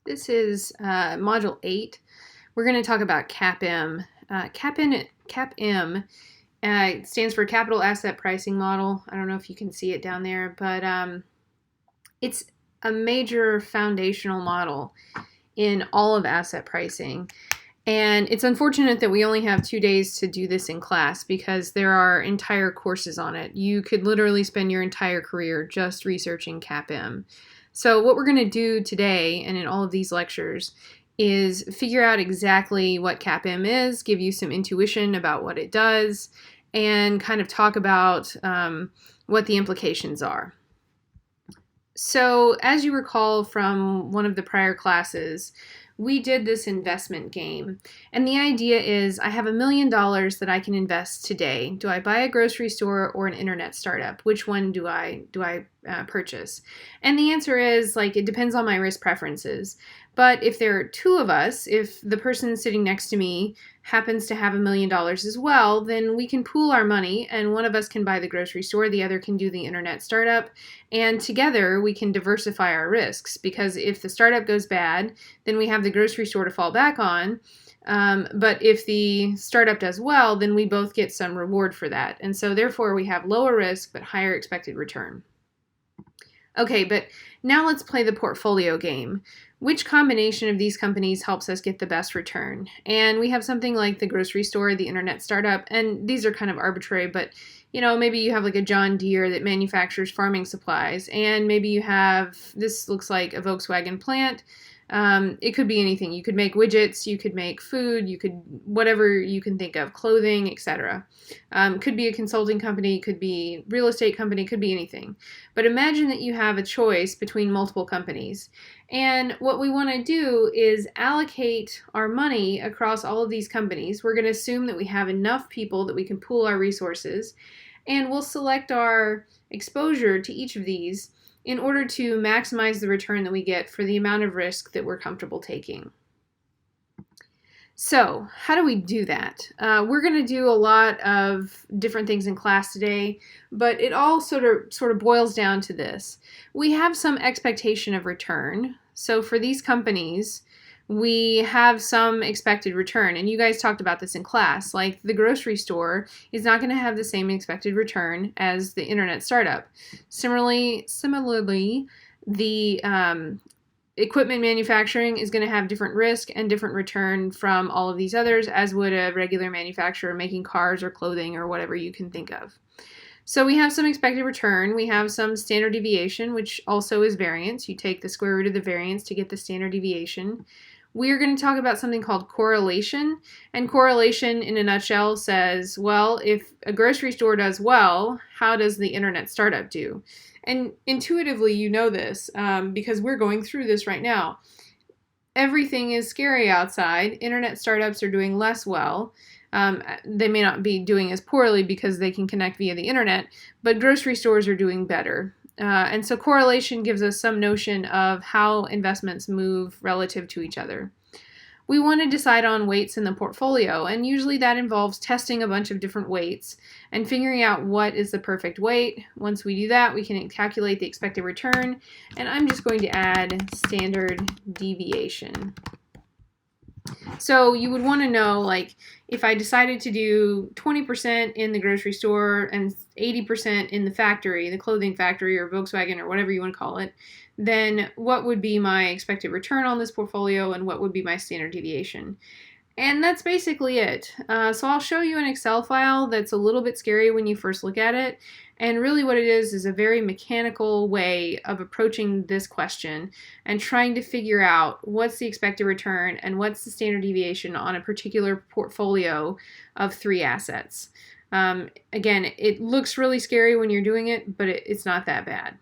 This is Module 8. We're going to talk about CAPM. CAPM stands for Capital Asset Pricing Model. I don't know if you can see it down there, but it's a major foundational model in all of asset pricing. And it's unfortunate that we only have 2 days to do this in class because there are entire courses on it. You could literally spend your entire career just researching CAPM. So what we're going to do today and in all of these lectures is figure out exactly what CAPM is, give you some intuition about what it does, and kind of talk about what the implications are. So as you recall from one of the prior classes, we did this investment game. And the idea is I have $1 million that I can invest today. Do I buy a grocery store or an internet startup? Which one do I purchase? And the answer is it depends on my risk preferences. But if there are two of us, if the person sitting next to me happens to have $1 million as well, then we can pool our money and one of us can buy the grocery store, the other can do the internet startup, and together we can diversify our risks, because if the startup goes bad, then we have the grocery store to fall back on. But if the startup does well, then we both get some reward for that. And so therefore we have lower risk but higher expected return. Okay, but now let's play the portfolio game. Which combination of these companies helps us get the best return? And we have something like the grocery store, the internet startup, and these are kind of arbitrary, but maybe you have like a John Deere that manufactures farming supplies, and maybe you have, this looks like a Volkswagen plant. It could be anything. You could make widgets, you could make food, you could, whatever you can think of, clothing, etc. Could be a consulting company, could be real estate company, could be anything. But imagine that you have a choice between multiple companies. And what we want to do is allocate our money across all of these companies. We're going to assume that we have enough people that we can pool our resources, and we'll select our exposure to each of these in order to maximize the return that we get for the amount of risk that we're comfortable taking. So how do we do that? We're going to do a lot of different things in class today, but it all sort of boils down to this. We have some expectation of return. So for these companies, we have some expected return, and you guys talked about this in class. Like the grocery store is not going to have the same expected return as the internet startup. Similarly, the equipment manufacturing is going to have different risk and different return from all of these others, as would a regular manufacturer making cars or clothing or whatever you can think of. So we have some expected return, we have some standard deviation, which also is variance. You take the square root of the variance to get the standard deviation. We're going to talk about something called correlation, and correlation in a nutshell says, well, if a grocery store does well, how does the internet startup do? And intuitively you know this because we're going through this right now. Everything is scary outside. Internet startups are doing less well. They may not be doing as poorly because they can connect via the internet, but grocery stores are doing better. And so correlation gives us some notion of how investments move relative to each other. We want to decide on weights in the portfolio, and usually that involves testing a bunch of different weights and figuring out what is the perfect weight. Once we do that, we can calculate the expected return, and I'm just going to add standard deviation. So you would want to know, if I decided to do 20% in the grocery store and 80% in the factory, the clothing factory or Volkswagen or whatever you want to call it, then what would be my expected return on this portfolio and what would be my standard deviation? And that's basically it. So I'll show you an Excel file that's a little bit scary when you first look at it. And really what it is a very mechanical way of approaching this question and trying to figure out what's the expected return and what's the standard deviation on a particular portfolio of 3 assets. Again, it looks really scary when you're doing it, but it's not that bad.